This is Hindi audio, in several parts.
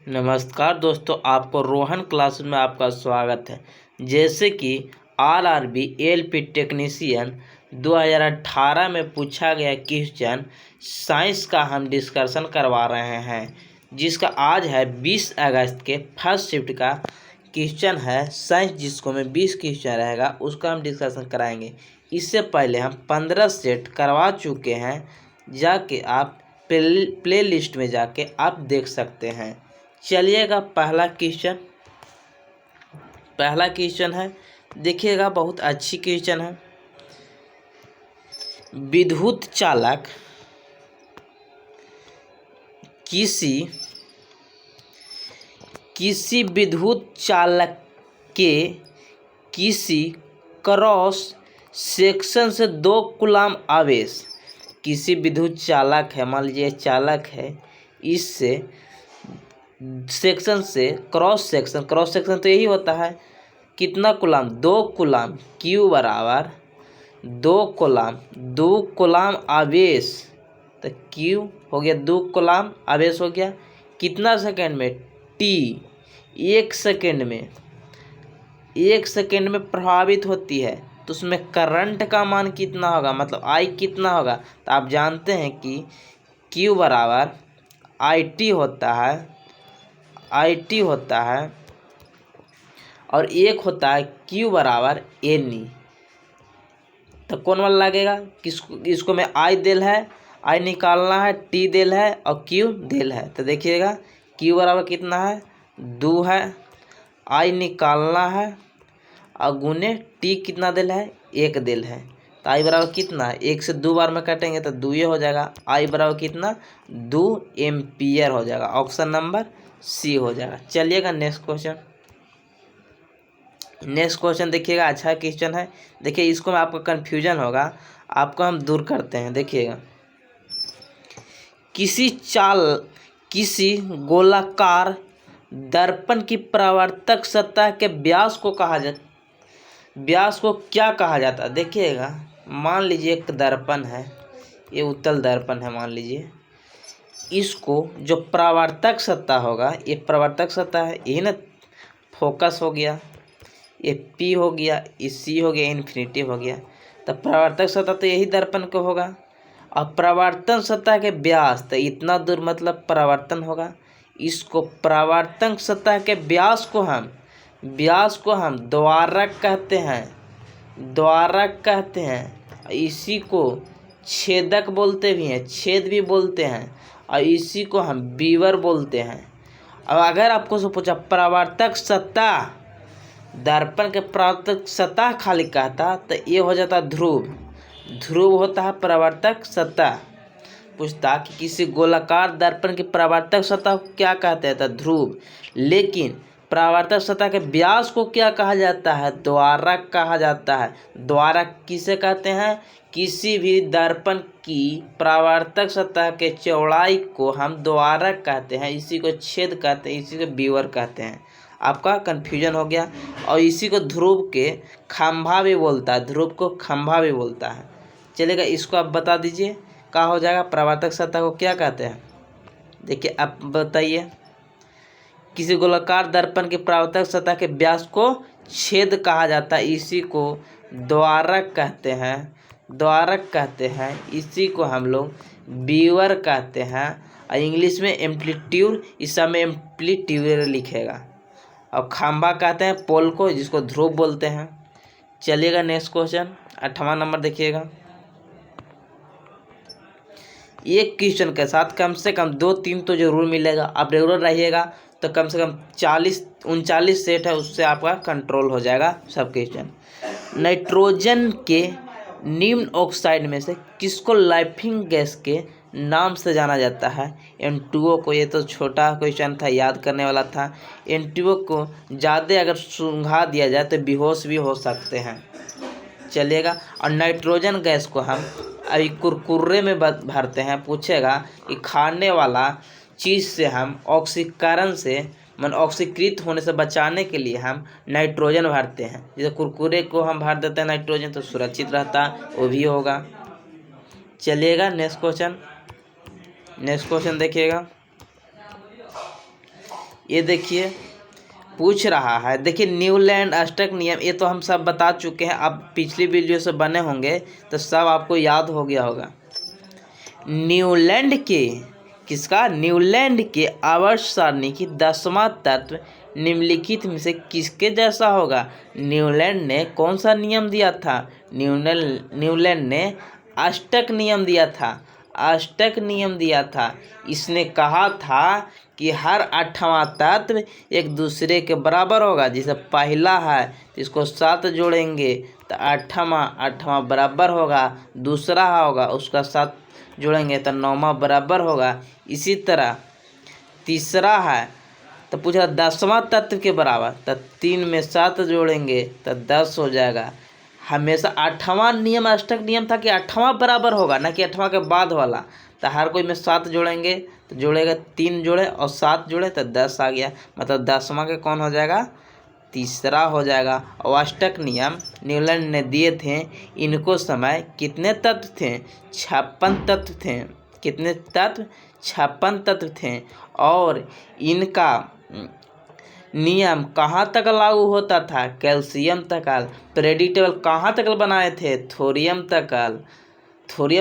नमस्कार दोस्तों, आपको रोहन क्लास में आपका स्वागत है। जैसे कि आरआरबी एएलपी टेक्नीशियन 2018 में पूछा गया क्वेश्चन साइंस का हम डिस्कशन करवा रहे हैं, जिसका आज है 20 अगस्त के फर्स्ट शिफ्ट का क्वेश्चन है साइंस, जिसको में 20 क्वेश्चन रहेगा उसका हम डिस्कशन कराएंगे। इससे पहले हम 15 सेट करवा चुके हैं, जाके आप प्ले लिस्ट में जाके आप देख सकते हैं। चलिएगा, पहला क्वेश्चन है, देखिएगा, बहुत अच्छी क्वेश्चन है। विद्युत चालक किसी विद्युत चालक के किसी क्रॉस सेक्शन से 2 कूलाम आवेश, किसी विद्युत चालक है, मान लीजिए चालक है, इससे सेक्शन से क्रॉस सेक्शन तो यही होता है, कितना कूलाम, 2 कूलाम, क्यू बराबर 2 कूलाम आवेश, तो क्यू हो गया 2 कूलाम आवेश हो गया। कितना सेकंड में, टी, 1 सेकंड में प्रभावित होती है, तो उसमें करंट का मान कितना होगा, मतलब आई कितना होगा। तो आप जानते हैं कि क्यू बराबर आई टी होता है और एक होता है क्यू बराबर एन ई। तो कौन वाला लगेगा, इसको में आई देल है, आई निकालना है, टी देल है और क्यू देल है। तो देखिएगा क्यू बराबर कितना है, 2 है, आई निकालना है और गुने टी कितना देल है, 1 देल है। तो आई बराबर कितना, 1 से 2 बार में काटेंगे तो 2 हो जाएगा। आई बराबर कितना, 2 एम्पियर हो जाएगा। ऑप्शन नंबर सी हो जाएगा। चलिएगा नेक्स्ट क्वेश्चन देखिएगा, अच्छा क्वेश्चन है। देखिए, इसको में आपका कन्फ्यूजन होगा, आपको हम दूर करते हैं। देखिएगा, किसी गोलाकार दर्पण की परावर्तक सतह के व्यास को क्या कहा जाता है। देखिएगा, मान लीजिए एक दर्पण है, ये उत्तल दर्पण है, मान लीजिए, इसको जो परावर्तक सतह होगा, ये परावर्तक सतह है, यही ना फोकस हो गया, ये पी हो गया, ये सी हो गया, इन्फिनिटी हो गया। तो परावर्तक सतह तो यही दर्पण को होगा, और परावर्तन सतह के व्यास तो इतना दूर, मतलब परावर्तन होगा। इसको परावर्तन सतह के व्यास को हम द्वारक कहते हैं। इसी को छेदक बोलते भी हैं, छेद भी बोलते हैं, और इसी को हम बीवर बोलते हैं। अब अगर आपको से पूछा परावर्तक सतह, दर्पण के परावर्तक सतह खाली कहता, तो ये हो जाता ध्रुव होता है परावर्तक सतह। पूछता कि किसी गोलाकार दर्पण की परावर्तक सतह को क्या कहते हैं, तो ध्रुव। लेकिन परावर्तक सतह के व्यास को क्या कहा जाता है, द्वारक कहा जाता है। द्वारक किसे कहते हैं, किसी भी दर्पण की परावर्तक सतह के चौड़ाई को हम द्वारक कहते हैं, इसी को छेद कहते हैं, इसी को बीवर कहते हैं। आपका कन्फ्यूजन हो गया। और इसी को ध्रुव के खंभा भी बोलता है, ध्रुव को खंभा भी बोलता है। चलेगा, इसको आप बता दीजिए क्या हो जाएगा, परावर्तक सतह को क्या कहते हैं। देखिए, आप बताइए, किसी गोलाकार दर्पण की परावर्तक सतह के व्यास को छेद कहा जाता है, इसी को द्वारक कहते हैं, इसी को हम लोग बीवर कहते हैं। और इंग्लिश में एम्पलीट्यूड, इस समय एम्पलीट्यूड लिखेगा। और खंभा कहते हैं पोल को, जिसको ध्रुव बोलते हैं। चलिएगा नेक्स्ट क्वेश्चन, 8वां नंबर देखिएगा। एक क्वेश्चन के साथ कम से कम 2-3 तो जरूर मिलेगा। आप रेगुलर रहिएगा तो कम से कम 39 सेट है, उससे आपका कंट्रोल हो जाएगा सब क्वेश्चन। नाइट्रोजन के निम्न ऑक्साइड में से किसको लाइफिंग गैस के नाम से जाना जाता है। N2O को, ये तो छोटा क्वेश्चन था, याद करने वाला था। N2O को ज़्यादा अगर सूंघा दिया जाए तो बेहोश भी हो सकते हैं। चलिएगा, और नाइट्रोजन गैस को हम अभी कुरकुरे में भरते हैं। पूछेगा कि खाने वाला चीज़ से हम ऑक्सीकरण से, ऑक्सीकृत होने से बचाने के लिए हम नाइट्रोजन भरते हैं। जैसे कुरकुरे को हम भर देते हैं नाइट्रोजन, तो सुरक्षित रहता, वो भी होगा। चलिएगा नेक्स्ट क्वेश्चन देखिएगा। ये देखिए पूछ रहा है, देखिए न्यूलैंड अष्टक नियम, ये तो हम सब बता चुके हैं, अब पिछली वीडियो से बने होंगे तो सब आपको याद हो गया होगा। न्यूलैंड के न्यूलैंड के आवर्त सारणी की 10वां तत्व निम्नलिखित में से किसके जैसा होगा? न्यूलैंड ने कौन सा नियम दिया था? न्यूलैंड ने अष्टक नियम दिया था। अष्टक नियम दिया था। इसने कहा था कि हर 8वां तत्व एक दूसरे के बराबर होगा। जैसे पहला है तो इसको 7 जोड़ेंगे तो 8वां बराबर होगा, दूसरा होगा उसका 7 जोड़ेंगे तो 9वां बराबर होगा। इसी तरह तीसरा है तो पूछा 10वां तत्व के बराबर, तो 3 में 7 जोड़ेंगे तो 10 हो जाएगा। हमेशा 8वां नियम अष्टक नियम था कि 8वां बराबर होगा, ना कि 8वां के बाद वाला। तो हर कोई में 7 जोड़ेंगे तो जोड़ेगा, 3 जोड़े और 7 जोड़े तो 10 आ गया। मतलब 10वां के कौन हो जाएगा? तीसरा हो जाएगा। और अष्टक नियम न्यूलैंड ने दिए थे। इनको समय कितने तत्व थे? 56 तत्व थे। कितने तत्व? 56 तत्व थे। और इनका नियम कहाँ तक लागू होता था? कैल्शियम तक। प्रेडिक्टेबल कहाँ तक बनाए थे? थोरियम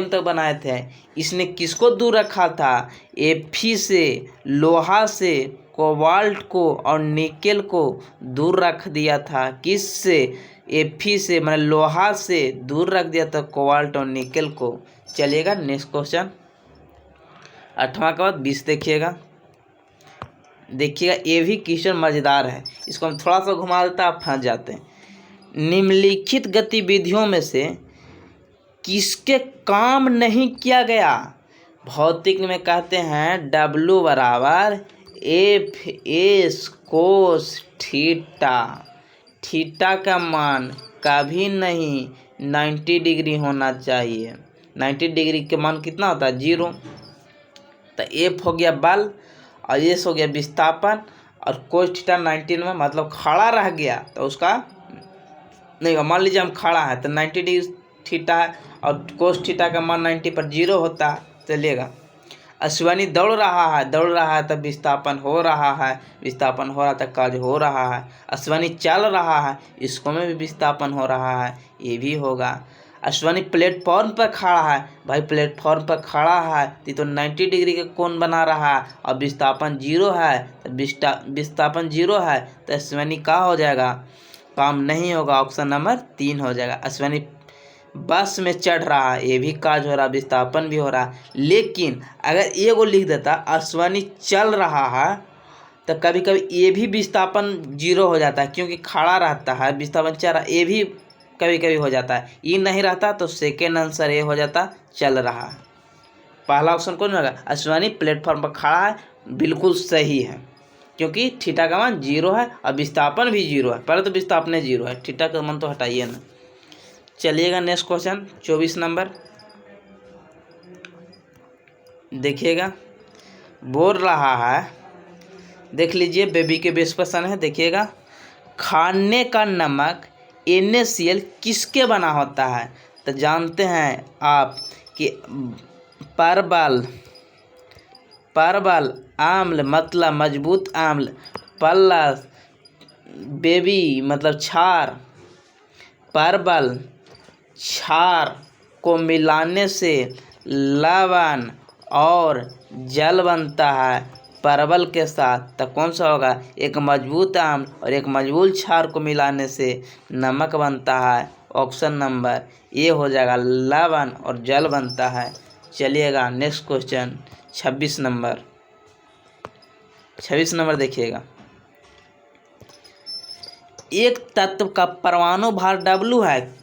तक बनाए थे। इसने किसको दूर रखा था? Fe से, लोहा से, कोबाल्ट को और निकेल को दूर रख दिया था। किससे? Fe से, मतलब लोहा से दूर रख दिया था कोबाल्ट और निकेल को। चलिएगा नेक्स्ट क्वेश्चन 8वां के बाद 20 देखिएगा। ये भी क्वेश्चन मज़ेदार है, इसको हम थोड़ा सा घुमा देते हैं, आप फंस जाते हैं। निम्नलिखित गतिविधियों में से किसके काम नहीं किया गया? भौतिक में कहते हैं W बराबर F(S) कोस थीटा। थीटा का मान कभी नहीं 90 डिग्री होना चाहिए। 90 डिग्री के मान कितना होता है? 0। तो F हो गया बल और S हो गया विस्थापन, और कोस थीटा 90 में मतलब खड़ा रह गया तो उसका नहीं। मान लीजिए हम खड़ा है तो 90 डिग्री थीटा है और कोस थीटा का मान 90 पर 0 होता है, चलिएगा। अश्वनी दौड़ रहा है तब विस्थापन हो रहा है, विस्थापन हो रहा तब कार्य हो रहा है। अश्वनी चल रहा है, इसको में भी विस्थापन हो रहा है, ये भी होगा। अश्वनी प्लेटफॉर्म पर खड़ा है, भाई प्लेटफॉर्म पर खड़ा है तो 90 डिग्री का कोण बना रहा है और विस्थापन 0 है, तो विस्थापन 0 है तो अश्वनी का हो जाएगा? काम नहीं होगा। ऑप्शन नंबर 3 हो जाएगा। अश्वनी बस में चढ़ रहा है, ये भी कार्य हो रहा, विस्थापन भी हो रहा। लेकिन अगर ये को लिख देता अश्वनी चल रहा है तो कभी कभी ये भी विस्थापन 0 हो जाता है, क्योंकि खड़ा रहता है, विस्थापन चल रहा, ये भी कभी कभी हो जाता है। ये नहीं रहता तो सेकेंड आंसर ये हो जाता चल रहा है। पहला ऑप्शन कौन होगा? अश्वनी प्लेटफॉर्म पर खड़ा है, बिल्कुल सही है, क्योंकि थीटा का मान 0 है और विस्थापन भी 0 है। पहले तो विस्थापन 0 है, थीटा का मान तो हटाइए ना। चलिएगा नेक्स्ट क्वेश्चन 24 नंबर देखिएगा। बोल रहा है, देख लीजिए बेबी के बेस क्वेश्चन है, देखिएगा। खाने का नमक NaCl किसके बना होता है? तो जानते हैं आप कि परवल आम्ल मतलब मजबूत आम्ल, प्लस बेबी मतलब क्षार, परवल क्षार को मिलाने से लवण और जल बनता है परवल के साथ। तो कौन सा होगा? एक मजबूत आम्ल और एक मजबूत क्षार को मिलाने से नमक बनता है। ऑप्शन नंबर ए हो जाएगा, लवण और जल बनता है। चलिएगा नेक्स्ट क्वेश्चन 26 नंबर देखिएगा। एक तत्व का परमाणु भार W है।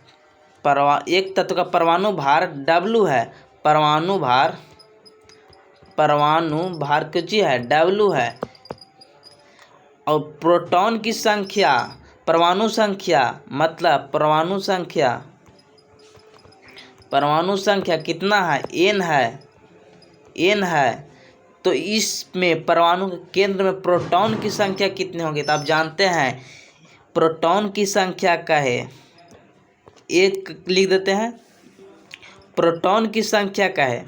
एक तत्व का परमाणु भार W है। परमाणु भार कुछ है, W है। और प्रोटॉन की संख्या, परमाणु संख्या मतलब परमाणु संख्या कितना है? N है। तो इसमें परमाणु के केंद्र में प्रोटॉन की संख्या कितने होंगे? तो आप जानते हैं प्रोटॉन की संख्या का है, एक लिख देते हैं। प्रोटॉन की संख्या का है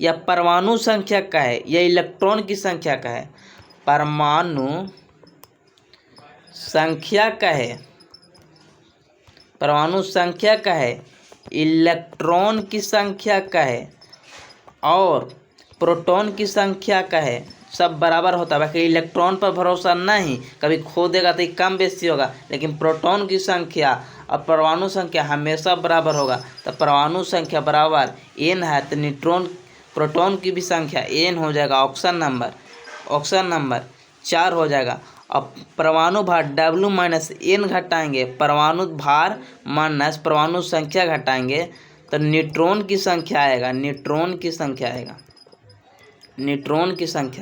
या परमाणु संख्या का है या इलेक्ट्रॉन की संख्या का है? परमाणु संख्या का है, परमाणु संख्या का है, इलेक्ट्रॉन की संख्या का है और प्रोटॉन की संख्या का है, सब बराबर होता है। बाकी इलेक्ट्रॉन पर भरोसा नहीं, कभी खो देगा तो कम बेसी होगा, लेकिन प्रोटॉन की संख्या और परमाणु संख्या हमेशा बराबर होगा। तो परमाणु संख्या बराबर n है तो न्यूट्रॉन प्रोटॉन की भी संख्या n हो जाएगा। ऑप्शन नंबर 4 हो जाएगा। अब परमाणु भार W माइनस n घटाएंगे, परमाणु भार माइनस परमाणु संख्या घटाएंगे तो न्यूट्रॉन की संख्या आएगा, न्यूट्रॉन की संख्या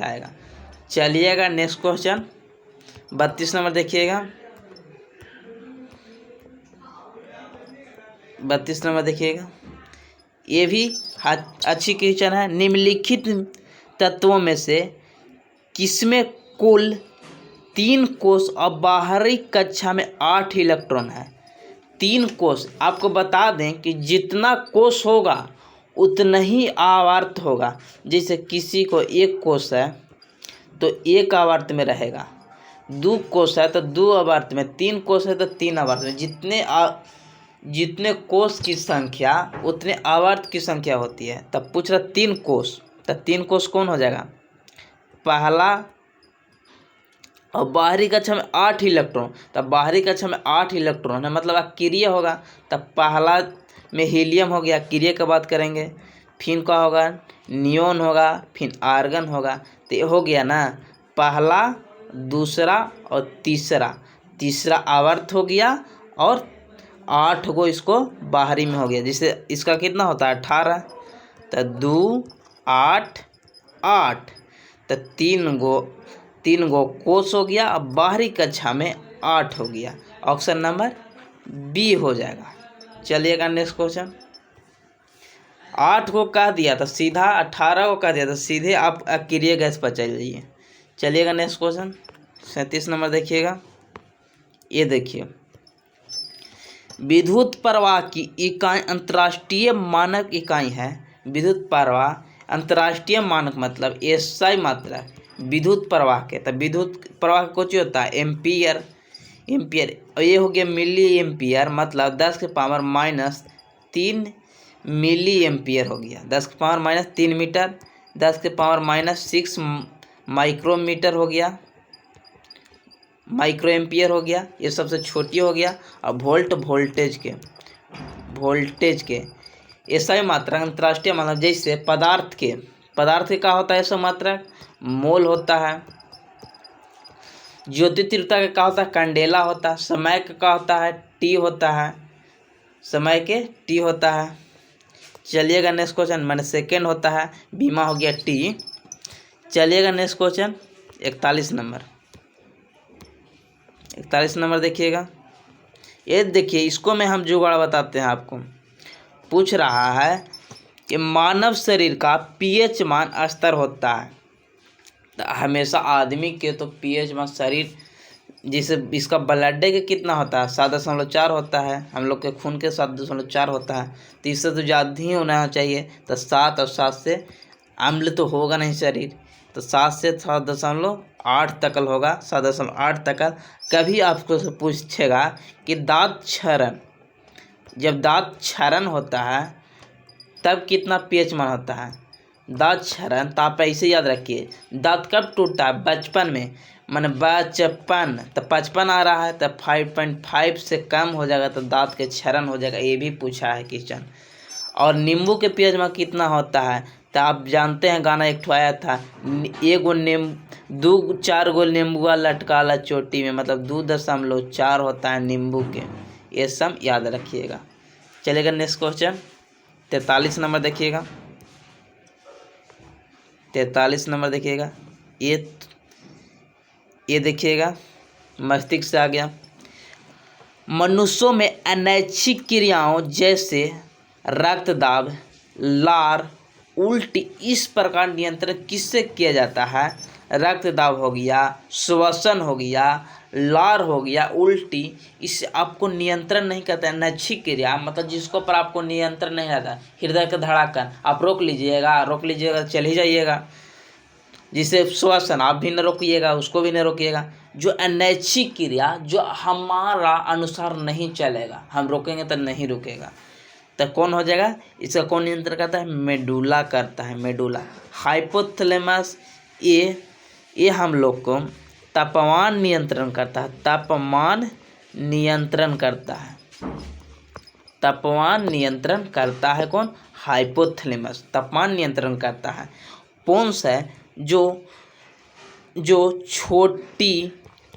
आएगा। चलिएगा नेक्स्ट क्वेश्चन 32 नंबर देखिएगा। 32 नंबर देखिएगा, ये भी अच्छी क्वेश्चन है। निम्नलिखित तत्वों में से किसमें कुल 3 कोष और बाहरी कक्षा में 8 इलेक्ट्रॉन है? 3 कोष, आपको बता दें कि जितना कोष होगा उतना ही आवर्त होगा। जैसे किसी को 1 कोष है तो 1 आवर्त में रहेगा, 2 कोष है तो 2 आवर्त में, 3 कोष है तो 3 आवर्त में। जितने कोष की संख्या उतने आवर्त की संख्या होती है। तब पूछ रहा 3 कोष, तो 3 कोष कौन हो जाएगा? पहला, और बाहरी कक्षा में 8 इलेक्ट्रॉन, तब बाहरी कक्षा में 8 इलेक्ट्रॉन है मतलब अक्रिय होगा। तब पहला में हीलियम हो गया, क्रिय की बात करेंगे। फिर क्या होगा? नियोन होगा, फिर आर्गन होगा। तो ये हो गया ना, पहला, दूसरा और तीसरा आवर्त हो गया और 8 गो इसको बाहरी में हो गया। जिससे इसका कितना होता है? 18। तो 2 8 8, तो 3 गो कोष हो गया। अब बाहरी कक्षा में 8 हो गया। ऑप्शन नंबर बी हो जाएगा। चलिएगा नेक्स्ट क्वेश्चन। 8 को कह दिया तो सीधा, 18 को कह दिया तो सीधे आप अक्रिय गैस पर चल जाइए। चलिएगा नेक्स्ट क्वेश्चन 37 नंबर देखिएगा। ये देखिए, विद्युत प्रवाह की इकाई अंतर्राष्ट्रीय मानक इकाई है। विद्युत प्रवाह अंतर्राष्ट्रीय मानक मतलब एसआई मात्रा विद्युत प्रवाह के। तो विद्युत प्रवाह कुछ होता है एम्पियर। और ये हो गया मिली एम्पियर, मतलब 10 के पावर माइनस 3 मिली एम्पियर हो गया। 10 के पावर माइनस 3 मीटर, 10 के पावर माइनस 6 माइक्रोमीटर हो गया, माइक्रो एम्पियर हो गया। ये सबसे छोटी हो गया। और वोल्टेज के एसआई मात्रक अंतर्राष्ट्रीय मानक, जैसे पदार्थ के क्या होता है? एसआई मात्रक मोल होता है। ज्योति तीव्रता का क्या होता है? कैंडेला होता है। समय का क्या होता है? टी होता है, समय के टी होता है। चलिएगा नेक्स्ट क्वेश्चन, मैंने सेकेंड होता है, बीमा हो गया टी। चलिएगा नेक्स्ट क्वेश्चन 41 नंबर देखिएगा। ये देखिए, इसको में हम जुगाड़ बताते हैं आपको। पूछ रहा है कि मानव शरीर का पीएच मान स्तर होता है। तो हमेशा आदमी के तो पीएच मान शरीर, जैसे इसका ब्लड के कितना होता है? 7.4 होता है। हम लोग के खून के 7.4 होता है। तो इससे तो ज़्यादा ही होना चाहिए। तो 7 और 7 से अम्ल तो होगा नहीं शरीर, तो 7 से 7.8 तक होगा। 7.8 तक। कभी आपको से पूछेगा कि दांत क्षरण, जब दांत क्षरण होता है तब कितना पीएच मान होता है? दांत क्षरण, तो आप ऐसे याद रखिए, दांत कब टूटता है? बचपन में, मैंने बचपन, तो 55 आ रहा है तो 5.5 से कम हो जाएगा तो दांत के क्षरण हो जाएगा। ये भी पूछा है क्वेश्चन। और नींबू के पीएच मान कितना होता है? तो आप जानते हैं, गाना एक आया था, 4 गो नींबुआ लटकाला चोटी में, मतलब 2.4 होता है नींबू के। ये सब याद रखिएगा। चलेगा नेक्स्ट क्वेश्चन 43 नंबर देखिएगा। 43 नंबर देखिएगा। ये देखिएगा, मस्तिष्क से आ गया। मनुष्यों में अनैच्छिक क्रियाओं जैसे रक्तदाब, लार, उल्टी इस प्रकार नियंत्रण किससे किया जाता है? रक्तदाब हो गया, श्वसन हो गया, लार हो गया, उल्टी, इससे आपको नियंत्रण नहीं करता है। अनैच्छिक क्रिया मतलब जिसको पर आपको नियंत्रण नहीं रहता। हृदय का धड़कन आप रोक लीजिएगा चल ही जाइएगा। जिसे श्वसन आप भी न रोकिएगा, उसको भी न रोकिएगा। जो अनैच्छिक क्रिया जो हमारा अनुसार नहीं चलेगा, हम रोकेंगे तो नहीं रुकेगा, तो कौन हो जाएगा? इसका कौन नियंत्रण करता है? मेडुला करता है, मेडुला। हाइपोथैलेमस ये हम लोग को तापमान नियंत्रण करता है, तापमान नियंत्रण करता है, तापमान नियंत्रण करता है। कौन? हाइपोथैलेमस तापमान नियंत्रण करता है। पोन्स है जो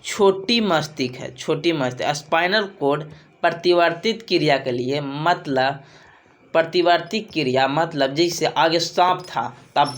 छोटी मस्तिष्क है, छोटी मस्तिष्क। स्पाइनल कोड प्रतिवर्तित क्रिया के लिए, मतलब प्रतिवर्ती क्रिया मतलब जैसे आगे सांप था तब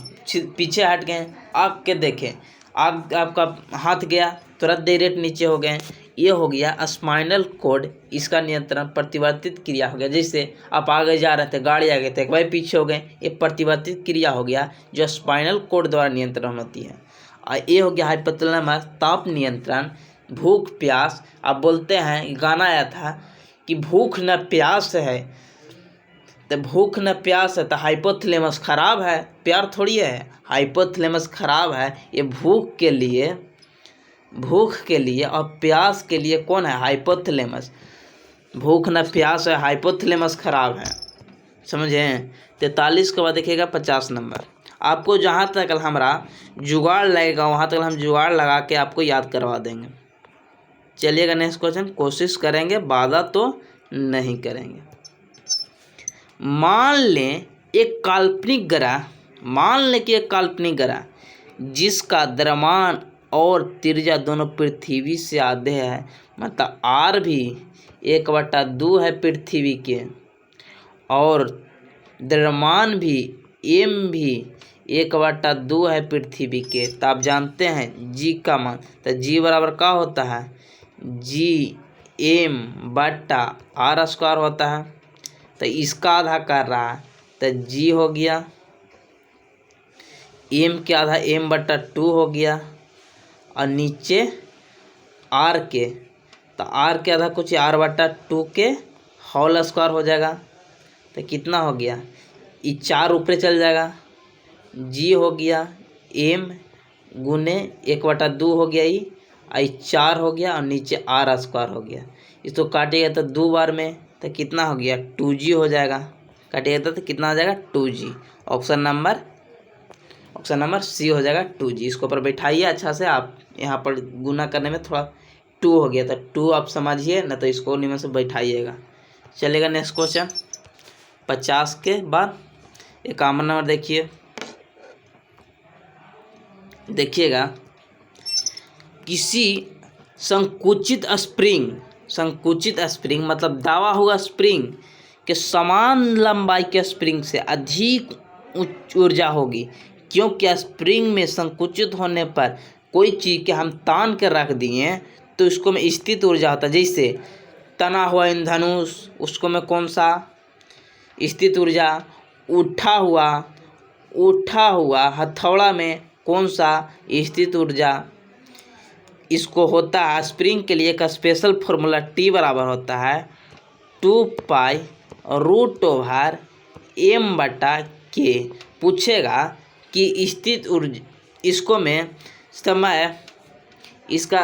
पीछे हट गए, आग के देखें, आग आपका हाथ गया तुरंत डायरेक्ट नीचे हो गए, ये हो गया स्पाइनल कोड, इसका नियंत्रण प्रतिवर्तित क्रिया हो गया। जैसे आप आगे जा रहे थे, गाड़ी आगे थे, भाई पीछे हो गए, ये प्रतिवर्तित क्रिया हो गया जो स्पाइनल कोड द्वारा नियंत्रण होती है। और ये हो गया हाइपोथैलेमस ताप नियंत्रण। भूख प्यास, आप बोलते हैं, गाना आया था कि भूख न प्यास है, तो भूख न प्यास है तो हाइपोथैलेमस खराब है, प्यार थोड़ी है, हाइपोथैलेमस खराब है। ये भूख के लिए और प्यास के लिए कौन है? हाइपोथैलेमस। भूख न प्यास है, हाइपोथैलेमस खराब है, समझे? 43 के बाद देखिएगा 50 नंबर। आपको जहाँ तक हमारा जुगाड़ लगेगा वहाँ तक हम जुगाड़ लगा के आपको याद करवा देंगे। चलिएगा नेक्स्ट क्वेश्चन, कोशिश करेंगे, वादा तो नहीं करेंगे। मान लें एक काल्पनिक ग्रह जिसका द्रव्यमान और त्रिज्या दोनों पृथ्वी से आधे है, मतलब r भी 1/2 है पृथ्वी के, और द्रव्यमान भी m भी 1/2 है पृथ्वी के। तो आप जानते हैं g का मान, तो g बराबर क्या होता है? Gm/r² होता है। तो इसका आधा कर रहा है तो g हो गया, m के आधा m/2 हो गया, और नीचे r के, तो r के आधा कुछ r/2 के होल स्क्वायर हो जाएगा। तो कितना हो गया? ये 4 ऊपर चल जाएगा, g हो गया m गुने 1/2 हो गया, ये 4 हो गया, और नीचे r² हो गया। इसको काटिएगा तो 2 बार में, तो कितना हो गया? 2g हो जाएगा। काटिएगा तो कितना हो जाएगा? 2g। ऑप्शन नंबर सी हो जाएगा 2g। इसको ऊपर बैठाइए अच्छा से, आप यहाँ पर गुना करने में थोड़ा 2 हो गया, तो 2 आप समझिए, ना तो इसको नियम से बैठाइएगा। चलेगा नेक्स्ट क्वेश्चन 50 के बाद 51 नंबर देखिएगा। किसी संकुचित स्प्रिंग मतलब दावा हुआ स्प्रिंग के समान लंबाई के स्प्रिंग से अधिक उच्च ऊर्जा होगी, क्योंकि स्प्रिंग में संकुचित होने पर कोई चीज़ के हम तान कर रख दिए तो उसको में स्थित ऊर्जा होता है। जैसे तना हुआ इंधनुष, उसको में कौन सा स्थित ऊर्जा? उठा हुआ हथौड़ा में कौन सा स्थित ऊर्जा? इसको होता है स्प्रिंग के लिए एक स्पेशल फॉर्मूला, T बराबर होता है 2π√m/k। पूछेगा कि स्थित ऊर्जा, इसको में समय, इसका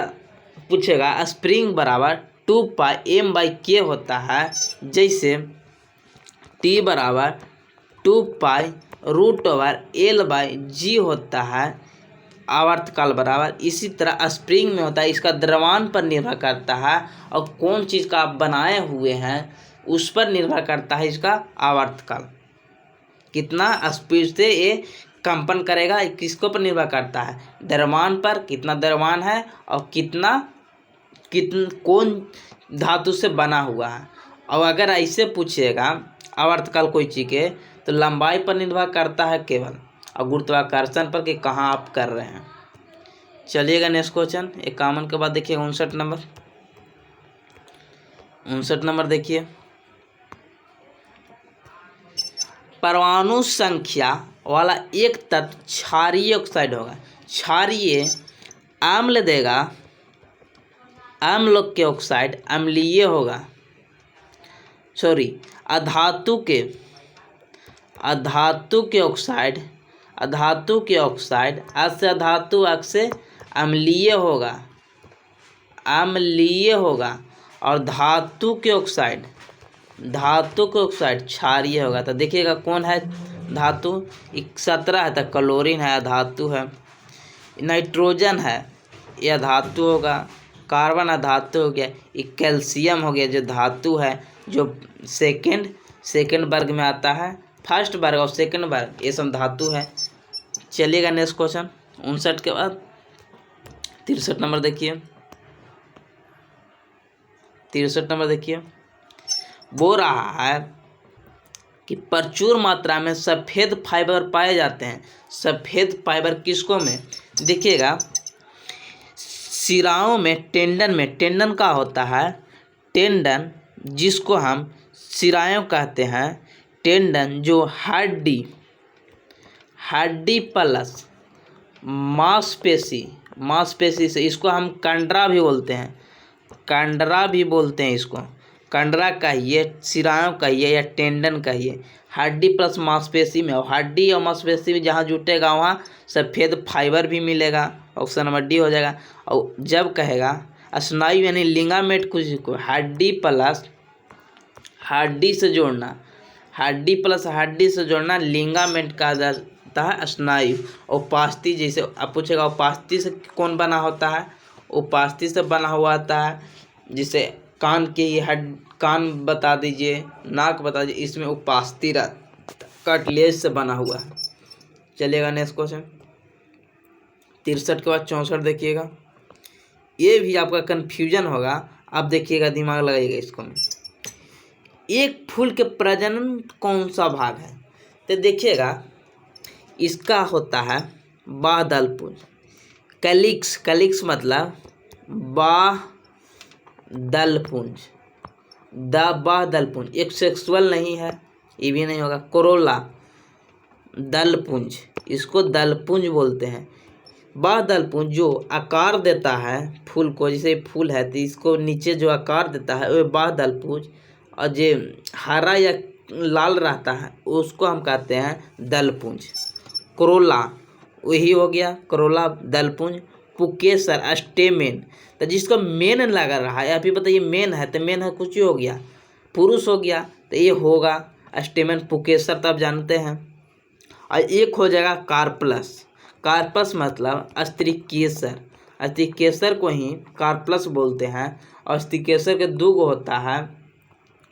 पूछेगा स्प्रिंग बराबर 2πm/k होता है। जैसे T बराबर 2π√L/g होता है आवर्तकाल बराबर। इसी तरह स्प्रिंग में होता है, इसका द्रव्यमान पर निर्भर करता है, और कौन चीज़ का आप बनाए हुए हैं उस पर निर्भर करता है इसका आवर्तकाल, कितना स्पीड से ये कंपन करेगा, किसको पर निर्भर करता है? द्रव्यमान पर, कितना द्रव्यमान है और कौन धातु से बना हुआ है। और अगर ऐसे पूछेगा आवर्तकाल कोई चीज़ के, तो लंबाई पर निर्भर करता है केवल, और गुरुत्वाकर्षण पर कि कहाँ आप कर रहे हैं। चलिएगा नेक्स्ट क्वेश्चन 51 के बाद देखिए 59 नंबर देखिए। परमाणु संख्या वाला एक तत्व क्षारीय ऑक्साइड होगा, क्षारीय अम्ल देगा, अम्ल के ऑक्साइड अम्लीय होगा, अधातु के ऑक्साइड अधातु के ऑक्साइड अ से अधातु अक से अम्लीय होगा, अम्लीय होगा। और धातु के ऑक्साइड क्षारीय होगा। तो देखिएगा कौन है धातु, 17 है तो क्लोरीन है, धातु है। नाइट्रोजन है, यह धातु होगा। कार्बन धातु हो गया, एक कैल्शियम हो गया जो धातु है, जो सेकेंड वर्ग में आता है। फर्स्ट वर्ग और सेकेंड वर्ग ये सब धातु है। चलिएगा नेक्स्ट क्वेश्चन 59 के बाद 63 नंबर देखिए। 63 नंबर देखिए, वो रहा है कि प्रचुर मात्रा में सफ़ेद फाइबर पाए जाते हैं। सफ़ेद फाइबर किसको में, देखिएगा शिराओं में, टेंडन का होता है। टेंडन जिसको हम शिराएँ कहते हैं, टेंडन जो हड्डी प्लस मांसपेशी से, इसको हम कंडरा भी बोलते हैं, इसको कंडरा कहिए, शिराओं कहिए या टेंडन कहिए। हड्डी प्लस मांसपेशी में, और हड्डी और मांसपेशी में जहाँ जुटेगा वहाँ सफ़ेद फाइबर भी मिलेगा, ऑप्शन नंबर डी हो जाएगा। और जब कहेगा स्नायु यानी लिगामेंट कुछ को हड्डी प्लस हड्डी से जोड़ना लिगामेंट कहा जाता है, स्नायु। उपास्थि जैसे आप पूछेगा उपास्थि से कौन बना होता है, उपास्थि से बना हुआ आता है। जिसे कान के ये कान बता दीजिए, नाक बता दीजिए, इसमें उपास्थि कार्टिलेज से बना हुआ है। चलिएगा नेक्स्ट क्वेश्चन 63 के बाद 64 देखिएगा। ये भी आपका कन्फ्यूजन होगा, आप देखिएगा, दिमाग लगाइएगा इसको में। एक फूल के प्रजनन कौन सा भाग है, तो देखिएगा इसका होता है बाह्यदल पुंज। कलिक्स मतलब बाह्यदल पुंज, एक सेक्सुअल नहीं है, ये भी नहीं होगा। कोरोला दल पुंज, इसको दल पुंज बोलते हैं। बाह्यदल पुंज जो आकार देता है फूल को, जैसे फूल है तो इसको नीचे जो आकार देता है वो बाह्यदल पुंज, और जो हरा या लाल रहता है उसको हम कहते हैं दल पुंज। कोरोला वही हो गया, कोरोला दल पुंज। पुकेसर स्टेमेन, तो जिसको मेन लगा रहा है, आप ही बताइए मेन है तो मेन है कुछ ही हो गया, पुरुष हो गया तो ये होगा स्टेमेन पुकेसर, तब जानते हैं। और एक हो जाएगा कार्पस मतलब अस्थिकेसर को ही कार्पस बोलते हैं। और अस्थिकेसर के दो गो होता है,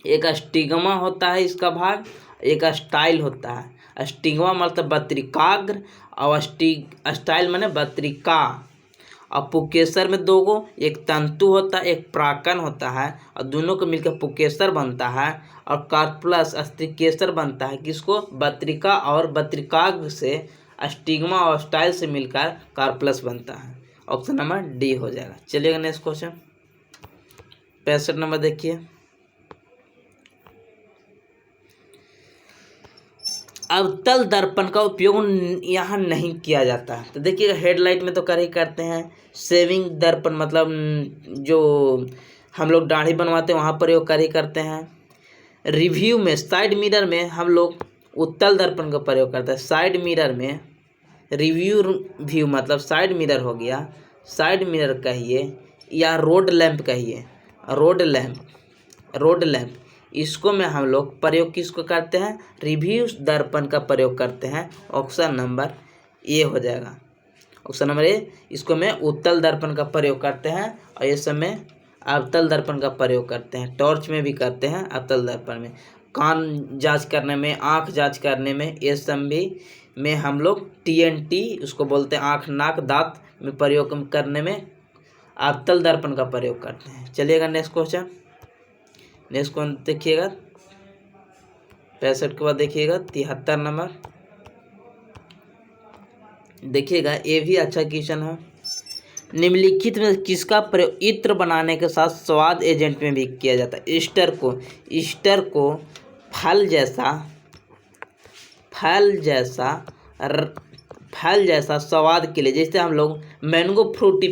एक स्टिग्मा होता है इसका भाग, एक स्टाइल होता है। स्टिग्मा मतलब बत्रिकाग्र और स्टाइल माने बत्रिका। और पुकेसर में दो गो, एक तंतु होता है, एक प्राकन होता है, और दोनों को मिलकर पुकेसर बनता है। और कार्पस अस्थिकेसर बनता है किसको, बत्रिका और बत्रिकाग्र से, स्टिग्मा और स्टाइल से मिलकर कार्पस बनता है। ऑप्शन नंबर डी हो जाएगा। चलिएगा नेक्स्ट क्वेश्चन 65 नंबर देखिए। अवतल दर्पण का उपयोग यहाँ नहीं किया जाता है, तो देखिएगा हेडलाइट में तो कर ही करते हैं। सेविंग दर्पण मतलब जो हम लोग दाढ़ी बनवाते हैं वहाँ प्रयोग कर ही करते हैं। रिव्यू में साइड मिरर में हम लोग उत्तल दर्पण का प्रयोग करते हैं। साइड मिरर में व्यू मतलब साइड मिरर हो गया, साइड मिरर कहिए या रोड लैंप कहिए, रोड लैंप इसको में हम लोग प्रयोग किसको करते हैं, रिव्यू दर्पण का प्रयोग करते हैं। ऑप्शन नंबर ए हो जाएगा, ऑप्शन नंबर ए। इसको में उत्तल दर्पण का प्रयोग करते हैं, और ये सब में अवतल दर्पण का प्रयोग करते हैं। टॉर्च में भी करते हैं, अवतल दर्पण में कान जांच करने में, आँख जांच करने में, ये सब भी में हम लोग TNT उसको बोलते हैं, आँख नाक दांत में प्रयोग करने में अवतल दर्पण का प्रयोग करते हैं। चलिएगा नेक्स्ट क्वेश्चन देखिएगा 65 के बाद देखिएगा 73 नंबर देखिएगा। ये भी अच्छा क्वेश्चन है। निम्नलिखित में किसका प्रयोग इत्र बनाने के साथ स्वाद एजेंट में भी किया जाता है। ईस्टर को फल जैसा स्वाद के लिए, जैसे हम लोग मैंगो फ्रूटी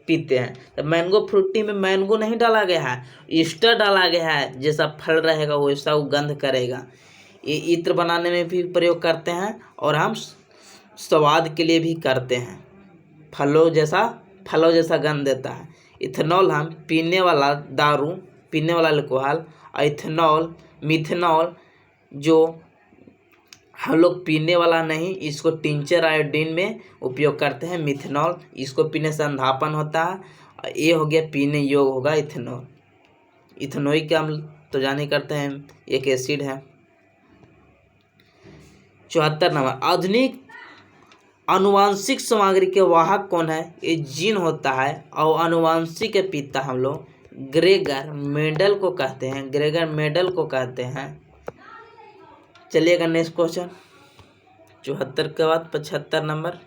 पीते हैं, तो मैंगो फ्रूटी में मैंगो नहीं डाला गया है, ईस्टर डाला गया है। जैसा फल रहेगा वैसा वो गंध करेगा। ये इत्र बनाने में भी प्रयोग करते हैं, और हम स्वाद के लिए भी करते हैं, फलों जैसा गंध देता है। इथेनॉल हम पीने वाला दारू, पीने वाला अल्कोहल, इथेनॉल, मिथेनॉल जो हम लोग पीने वाला नहीं, इसको टिंचर आयोडीन में उपयोग करते हैं मिथेनॉल, इसको पीने से अंधापन होता है। और ये हो गया पीने योग्य होगा इथेनॉल। इथेनोइक अम्ल तो जाने करते हैं एक एसिड है। 74 नंबर, आधुनिक आनुवांशिक सामग्री के वाहक कौन है? ये जीन होता है। और आनुवांशिक के पिता हम लोग ग्रेगर मेंडल को कहते हैं, ग्रेगर मेंडल को कहते हैं। चलिएगा नेक्स्ट क्वेश्चन 74 के बाद 75 नंबर,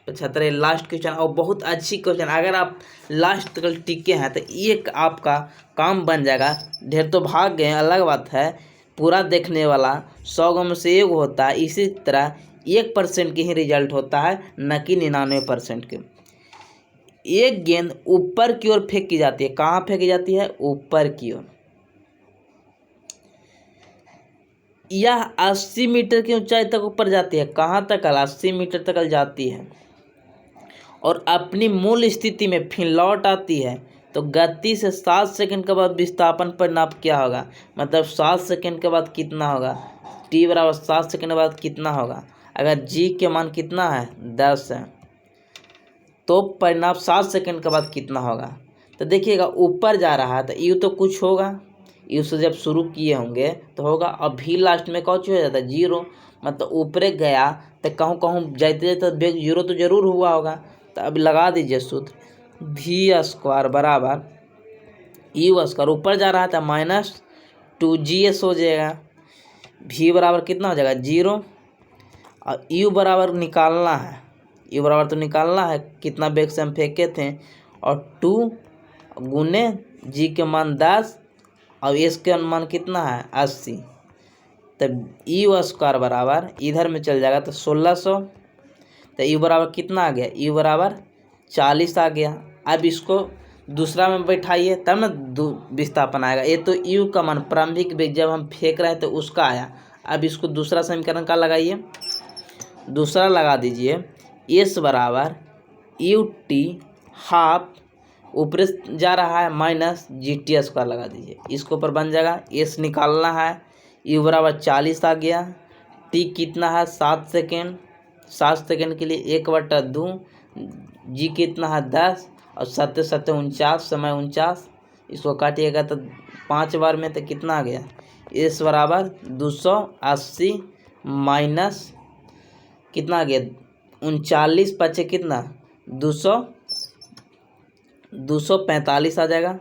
75 लास्ट क्वेश्चन और बहुत अच्छी क्वेश्चन। अगर आप लास्ट तक टिके हैं तो एक आपका काम बन जाएगा। ढेर तो भाग गए अलग बात है, पूरा देखने वाला 100 में से 1 होता है। इसी तरह 1% की ही रिजल्ट होता है, न कि 99% के। एक गेंद ऊपर की ओर फेंकी जाती है, कहाँ फेंकी जाती है? ऊपर की ओर। यह 80 मीटर की ऊंचाई तक ऊपर जाती है, कहाँ तक? 80 मीटर तक जाती है और अपनी मूल स्थिति में फिर लौट आती है। तो गति से 7 सेकंड के बाद विस्थापन परिमाप क्या होगा? मतलब 7 सेकंड के बाद कितना होगा? t बराबर 7 सेकंड के बाद कितना होगा? अगर g के मान कितना है? 10 है, तो परिमाप 7 सेकंड के बाद कितना होगा? तो देखिएगा ऊपर जा रहा है तो यू तो कुछ होगा, यू से जब शुरू किए होंगे तो होगा। अब भी लास्ट में कौन हो जाता है? 0। मतलब ऊपरे गया तो कहूँ कहूँ जाते जाते बेग 0 तो जरूर हुआ होगा। तो अब लगा दीजिए सूत्र, v² बराबर u²। ऊपर जा रहा था -2gs हो जाएगा। v बराबर कितना हो जाएगा? 0। और u बराबर निकालना है, u बराबर तो निकालना है कितना बेग से हम फेंके थे। और 2 गुने g के मान 10 और s के मान कितना है? 80। तब u² बराबर इधर में चल जाएगा तो 1600। तो u बराबर कितना आ गया? u बराबर 40 आ गया। अब इसको दूसरा में बैठाइए तब ना विस्थापन आएगा। ये तो u का मान प्रारंभिक वेग जब हम फेंक रहे थे उसका आया। अब इसको दूसरा समीकरण का लगाइए, दूसरा लगा दीजिए, s बराबर ut½ ऊपर जा रहा है -GT² लगा दीजिए, इसके ऊपर बन जाएगा। s निकालना है, u बराबर 40 आ गया। t कितना है? 7 सेकेंड, 7 सेकेंड के लिए 1/2, g कितना है? 10 और 7 7 49, समय 49। इसको काटिएगा तो 5 बार में तो कितना आ गया? s बराबर 280 माइनस कितना आ गया? 39 पचे कितना? 245 आ जाएगा।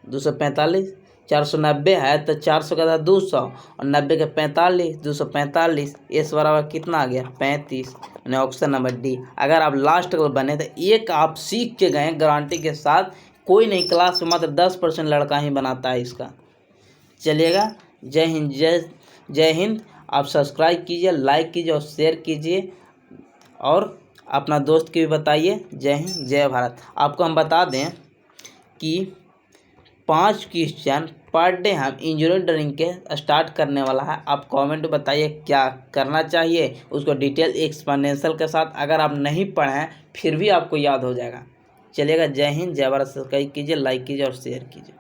245, 490 है तो 400 का था 200 और 90 के 45, 245। s बराबर कितना आ गया? 35, यानी ऑप्शन नंबर डी। अगर आप लास्ट तक बने तो एक आप सीख के गए गारंटी के साथ। कोई नहीं, क्लास में मात्र 10% लड़का ही बनाता है इसका। चलिएगा, जय हिंद, जय हिंद। आप सब्सक्राइब कीजिए, लाइक कीजिए और शेयर कीजिए और अपना दोस्त के भी बताइए। जय हिंद, जय भारत। आपको हम बता दें कि 5 क्वेश्चन पर डे हम इंजीनियरिंग ड्राइंग के स्टार्ट करने वाला है। आप कमेंट बताइए क्या करना चाहिए, उसको डिटेल एक्सप्लेनेशन के साथ। अगर आप नहीं पढ़े हैं फिर भी आपको याद हो जाएगा। चलिएगा, जय हिंद, जय भारत। सब्सक्राइब कीजिए, लाइक कीजिए और शेयर कीजिए।